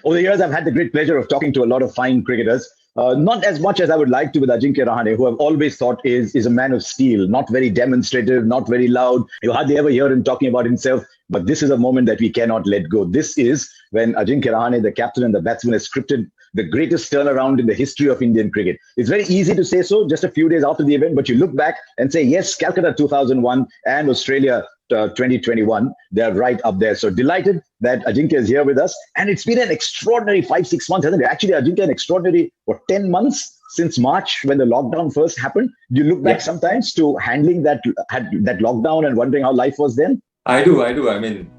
Over the years, I've had the great pleasure of talking to a lot of fine cricketers. Not as much as I would like to with Ajinkya Rahane, who I've always thought is a man of steel, not very demonstrative, not very loud. You hardly ever hear him talking about himself. But this is a moment that we cannot let go. This is when Ajinkya Rahane, the captain and the batsman, has scripted the greatest turnaround in the history of Indian cricket. It's very easy to say so just a few days after the event, but you look back and say, yes, Calcutta 2001 and Australia 2021, they're right up there. So delighted that Ajinkya is here with us. And it's been an extraordinary 5-6 months, hasn't it? Actually, Ajinkya, an extraordinary, 10 months since March when the lockdown first happened. Do you look back sometimes to handling that lockdown and wondering how life was then? I do. I mean,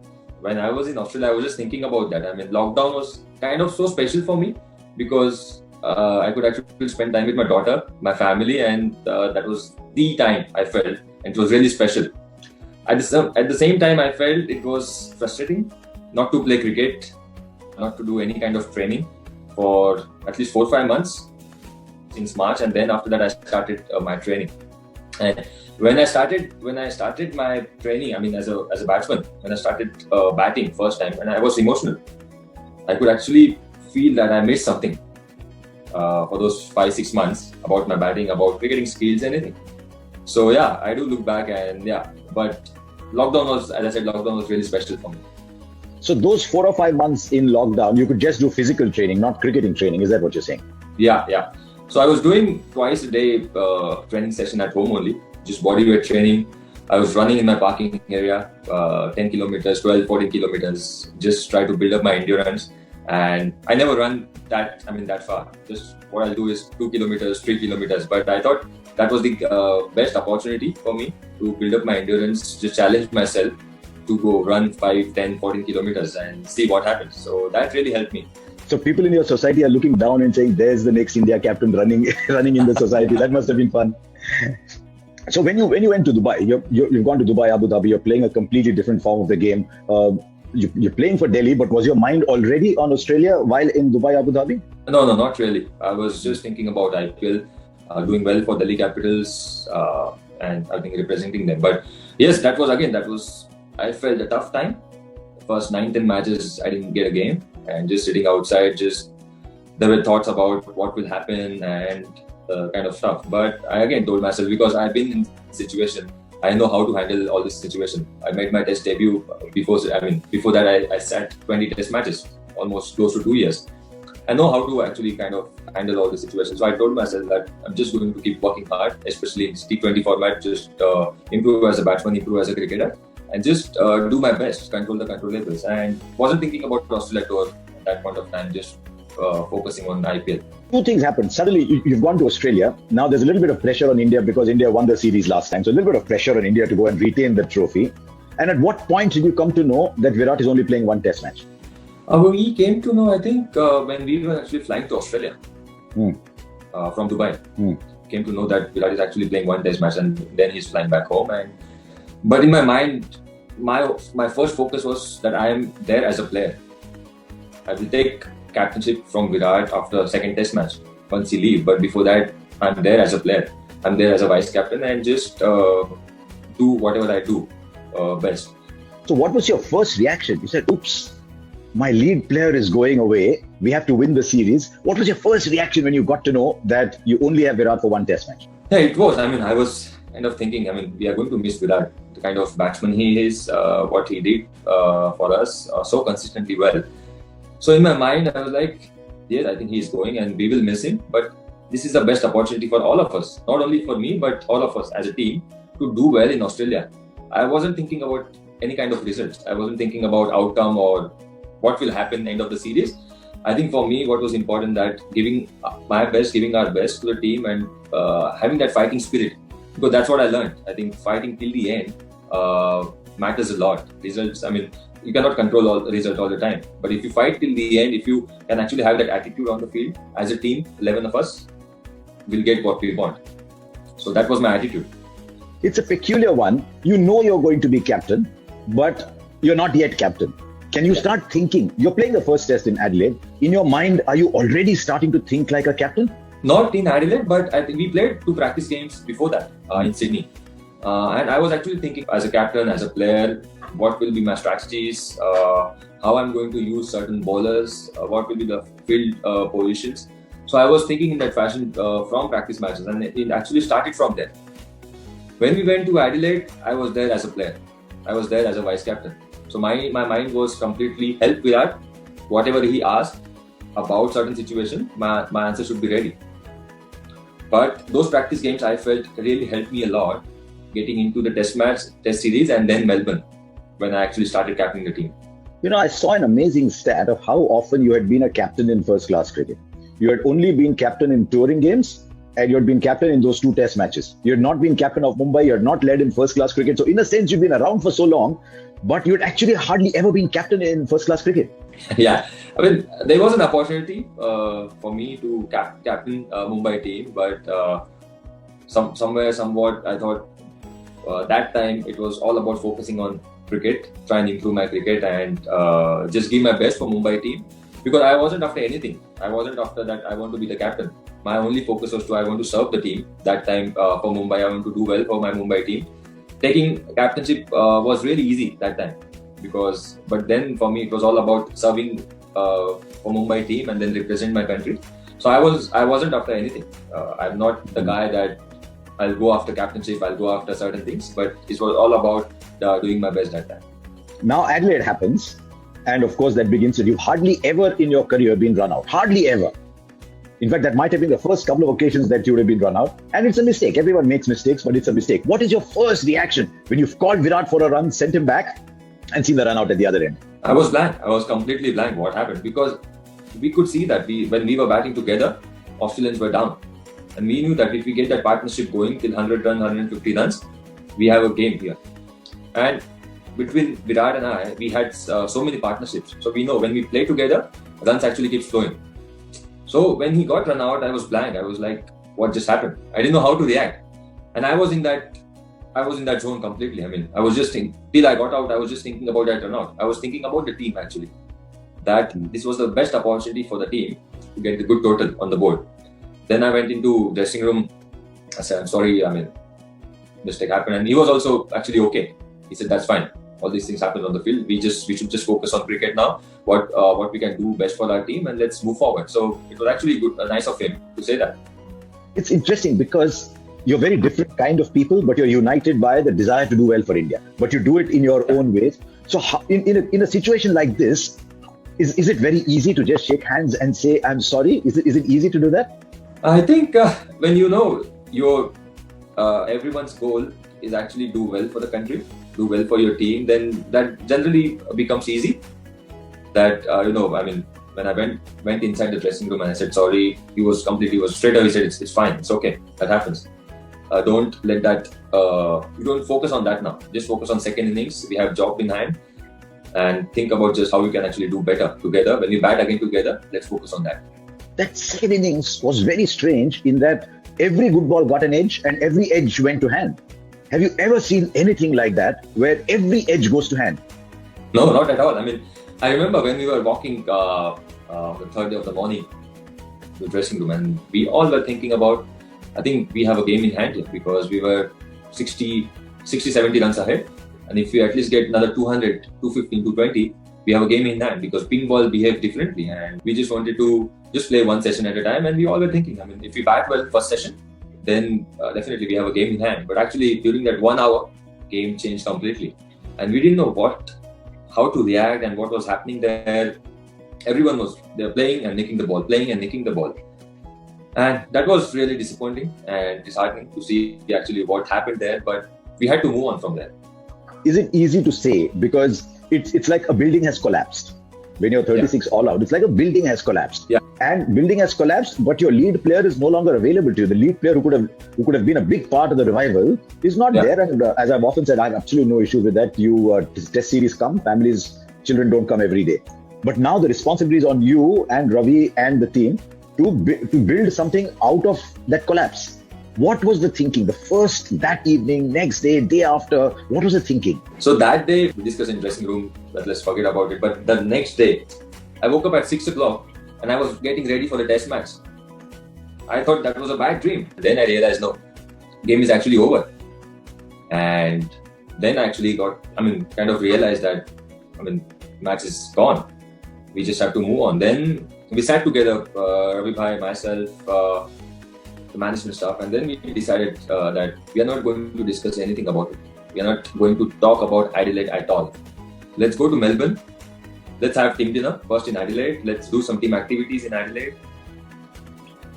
when I was in Australia, I was just thinking about that. I mean, lockdown was kind of so special for me because I could actually spend time with my daughter, my family, and that was the time I felt, and it was really special. At the same time, I felt it was frustrating not to play cricket, not to do any kind of training for at least 4 or 5 months since March, and then after that, I started my training. And when I started my training, I mean, as a batsman, when I started batting first time, and I was emotional. I could actually feel that I missed something for those 5-6 months about my batting, about cricketing skills, anything. So yeah, I do look back and but lockdown was, as I said, lockdown was really special for me. So those 4 or 5 months in lockdown, you could just do physical training, not cricketing training. Is that what you're saying? Yeah. So I was doing twice a day training session at home only, just bodyweight training. I was running in my parking area, 10 kilometers, 12, 14 kilometers, just try to build up my endurance. And I never run that far. Just what I'll do is 2 kilometers, 3 kilometers. But I thought that was the best opportunity for me to build up my endurance, just challenge myself to go run 5, 10, 14 kilometers and see what happens. So that really helped me. So people in your society are looking down and saying, there's the next India captain running in the society. That must have been fun. So when you went to Dubai, you've gone to Dubai, Abu Dhabi, you're playing a completely different form of the game. You're playing for Delhi, but was your mind already on Australia while in Dubai, Abu Dhabi? No, not really. I was just thinking about IPL, doing well for Delhi Capitals, and I think representing them. But yes, I felt a tough time. First 9-10 matches, I didn't get a game, and just sitting outside, there were thoughts about what will happen and kind of stuff. But I again told myself, because I've been in this situation, I know how to handle all this situation. I made my test debut before that I sat 20 test matches, almost close to 2 years. I know how to actually kind of handle all the situations. So I told myself that I'm just going to keep working hard, especially in T20 format, just improve as a batsman, improve as a cricketer, and just do my best, control the controllables. And wasn't thinking about Australia tour at that point of time, just focusing on IPL. Two things happened. Suddenly, you've gone to Australia. Now there's a little bit of pressure on India because India won the series last time. So a little bit of pressure on India to go and retain the trophy. And at what point did you come to know that Virat is only playing one test match? We came to know, I think, when we were actually flying to Australia from Dubai. Came to know that Virat is actually playing one test match, and then he's flying back home. But in my mind, my first focus was that I am there as a player. I will take captainship from Virat after second test match once he leaves. But before that, I'm there as a player. I'm there as a vice captain and just do whatever I do best. So what was your first reaction? You said, oops, my lead player is going away. We have to win the series. What was your first reaction when you got to know that you only have Virat for one test match? Yeah, it was. I was kind of thinking, we are going to miss Virat, the kind of batsman he is, what he did for us so consistently well. So in my mind, I was like, yes, I think he's going and we will miss him. But this is the best opportunity for all of us, not only for me, but all of us as a team to do well in Australia. I wasn't thinking about any kind of results. I wasn't thinking about outcome or what will happen end of the series. I think for me, what was important that giving my best, giving our best to the team and having that fighting spirit. Because that's what I learned. I think fighting till the end matters a lot. Results, you cannot control all the result all the time. But if you fight till the end, if you can actually have that attitude on the field, as a team, 11 of us will get what we want. So that was my attitude. It's a peculiar one. You know you're going to be captain, but you're not yet captain. Can you start thinking? You're playing the first test in Adelaide. In your mind, are you already starting to think like a captain? Not in Adelaide, but I think we played 2 practice games before that in Sydney. And I was actually thinking as a captain, as a player, what will be my strategies, how I'm going to use certain bowlers, what will be the field positions. So I was thinking in that fashion from practice matches, and it actually started from there. When we went to Adelaide, I was there as a player. I was there as a vice captain. So my mind was completely help Virat. Whatever he asked about certain situation, my answer should be ready. But those practice games I felt really helped me a lot getting into the test series, and then Melbourne when I actually started captaining the team. You know, I saw an amazing stat of how often you had been a captain in first class cricket. You had only been captain in touring games, and you had been captain in those 2 test matches. You had not been captain of Mumbai, you had not led in first class cricket. So in a sense, you've been around for so long, but you had actually hardly ever been captain in first class cricket. Yeah, I mean, there was an opportunity for me to captain Mumbai team, but somewhat, I thought that time it was all about focusing on cricket, try and improve my cricket, and just give my best for Mumbai team. Because I wasn't after anything. I wasn't after that I want to be the captain. My only focus was I want to serve the team. That time for Mumbai, I want to do well for my Mumbai team. Taking captainship was really easy that time. But then for me, it was all about serving for Mumbai team and then represent my country. So I wasn't after anything. I'm not the guy that I'll go after captainship, I'll go after certain things, but it was all about doing my best that time. Now Adelaide happens, and of course that begins, and you've hardly ever in your career been run out. Hardly ever. In fact, that might have been the first couple of occasions that you would have been run out. And it's a mistake. Everyone makes mistakes, but it's a mistake. What is your first reaction when you've called Virat for a run, sent him back, and seen the run out at the other end? I was blank. I was completely blank. What happened? Because we could see that when we were batting together, Australians were down. And we knew that if we get that partnership going till 100 runs, 150 runs, we have a game here. And between Virat and I, we had so many partnerships. So we know when we play together, runs actually keep flowing. So when he got run out, I was blank. I was like, what just happened? I didn't know how to react. And I was in that zone completely. I mean, I was just till I got out, I was just thinking about that run out. I was thinking about the team actually. That this was the best opportunity for the team to get the good total on the board. Then I went into dressing room. I said, I'm sorry, I mean, mistake happened. And he was also actually okay. He said, that's fine. All these things happen on the field. We should just focus on cricket now. What we can do best for our team, and let's move forward. So it was actually good, nice of him to say that. It's interesting because you're very different kind of people, but you're united by the desire to do well for India. But you do it in your own ways. So how, in a situation like this, is it very easy to just shake hands and say, I'm sorry? Is it easy to do that? I think when you know your everyone's goal is actually do well for the country, do well for your team, then that generally becomes easy. That I mean, when I went inside the dressing room and I said sorry, he was straight away. He said it's fine, it's okay, that happens. Don't let that. You don't focus on that now. Just focus on second innings. We have job in hand, and think about just how we can actually do better together. When we bat again together, let's focus on that. That second innings was very strange in that every good ball got an edge and every edge went to hand. Have you ever seen anything like that where every edge goes to hand? No, not at all. I mean, I remember when we were walking the third day of the morning to the dressing room, and we all were thinking about, I think we have a game in hand here because we were 60, 70 runs ahead. And if we at least get another 200, 215, 220, we have a game in hand because pink ball behaved differently. And we just wanted to just play one session at a time. And we all were thinking, I mean, if we bat well first session, then definitely we have a game in hand. But actually during that 1 hour, game changed completely. And we didn't know how to react and what was happening there. Everyone was there playing and nicking the ball, playing and nicking the ball. And that was really disappointing and disheartening to see actually what happened there. But we had to move on from there. Is it easy to say? Because it's like a building has collapsed. When you're 36 all out, it's like a building has collapsed. Yeah. And building has collapsed, but your lead player is no longer available to you. The lead player who could have been a big part of the revival is not there. And as I've often said, I have absolutely no issue with that. Test series come, families, children don't come every day. But now the responsibility is on you and Ravi and the team to build something out of that collapse. What was the thinking? That evening, next day, day after, what was the thinking? So that day, we discussed in dressing room, but let's forget about it. But the next day, I woke up at 6 o'clock and I was getting ready for the test match. I thought that was a bad dream. Then I realized, no, game is actually over. And then I actually kind of realized that, match is gone. We just have to move on. Then we sat together, Ravi Bhai, myself, the management staff, and then we decided that we are not going to discuss anything about it. We are not going to talk about Adelaide at all. Let's go to Melbourne. Let's have team dinner first in Adelaide. Let's do some team activities in Adelaide.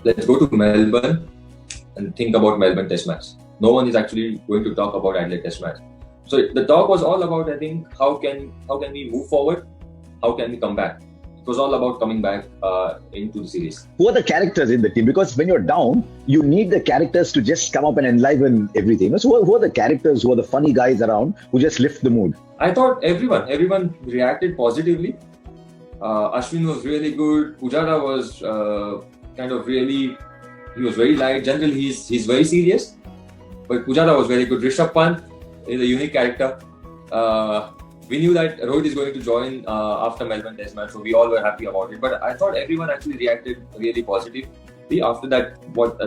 Let's go to Melbourne and think about Melbourne Test match. No one is actually going to talk about Adelaide Test match. So the talk was all about, I think, how can we move forward? How can we come back? It was all about coming back into the series. Who are the characters in the team? Because when you're down, you need the characters to just come up and enliven everything. So who are the characters, who are the funny guys around who just lift the mood? I thought everyone reacted positively. Ashwin was really good. Pujara was he was very light. Generally, he's very serious. But Pujara was very good. Rishabh Pant is a unique character. We knew that Rohit is going to join after Melbourne Test match, so we all were happy about it. But I thought everyone actually reacted really positively after that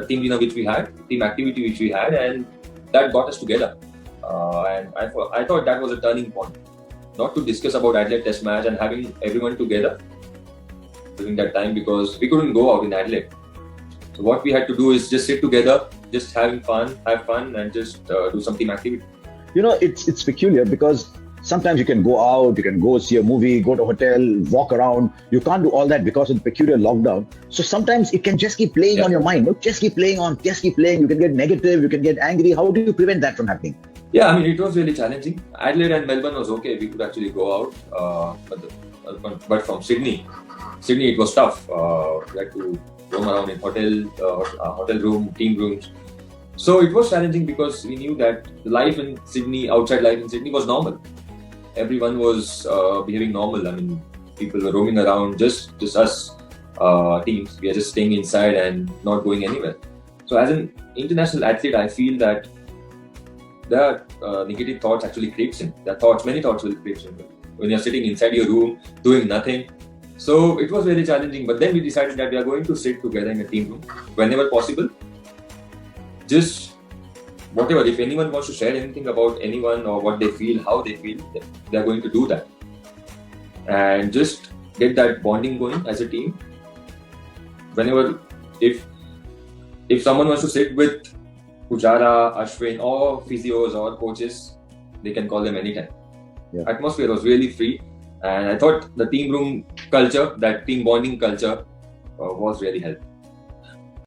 team dinner which we had, team activity which we had, and that got us together. And I thought that was a turning point. Not to discuss about Adelaide Test match and having everyone together during that time, because we couldn't go out in Adelaide. So what we had to do is just sit together, just have fun, and just do some team activity. You know, it's peculiar because sometimes you can go out, you can go see a movie, go to a hotel, walk around. You can't do all that because of the peculiar lockdown. So sometimes it can just keep playing on your mind. Just keep playing. You can get negative, you can get angry. How do you prevent that from happening? Yeah, I mean, it was really challenging. Adelaide and Melbourne was okay. We could actually go out. But from Sydney it was tough. We had to roam around in hotel room, team rooms. So it was challenging because we knew that life in Sydney, outside life in Sydney was normal. Everyone was behaving normal. I mean, people were roaming around, just us teams. We are just staying inside and not going anywhere. So as an international athlete, I feel that the negative thoughts actually creeps in. Many thoughts will creep in when you're sitting inside your room doing nothing. So it was very challenging. But then we decided that we are going to sit together in a team room whenever possible. Just whatever, if anyone wants to share anything about anyone or what they feel, how they feel, they are going to do that. And just get that bonding going as a team. Whenever, if someone wants to sit with Pujara, Ashwin, or physios or coaches, they can call them anytime. Yeah. Atmosphere was really free, and I thought the team room culture, that team bonding culture, was really helpful.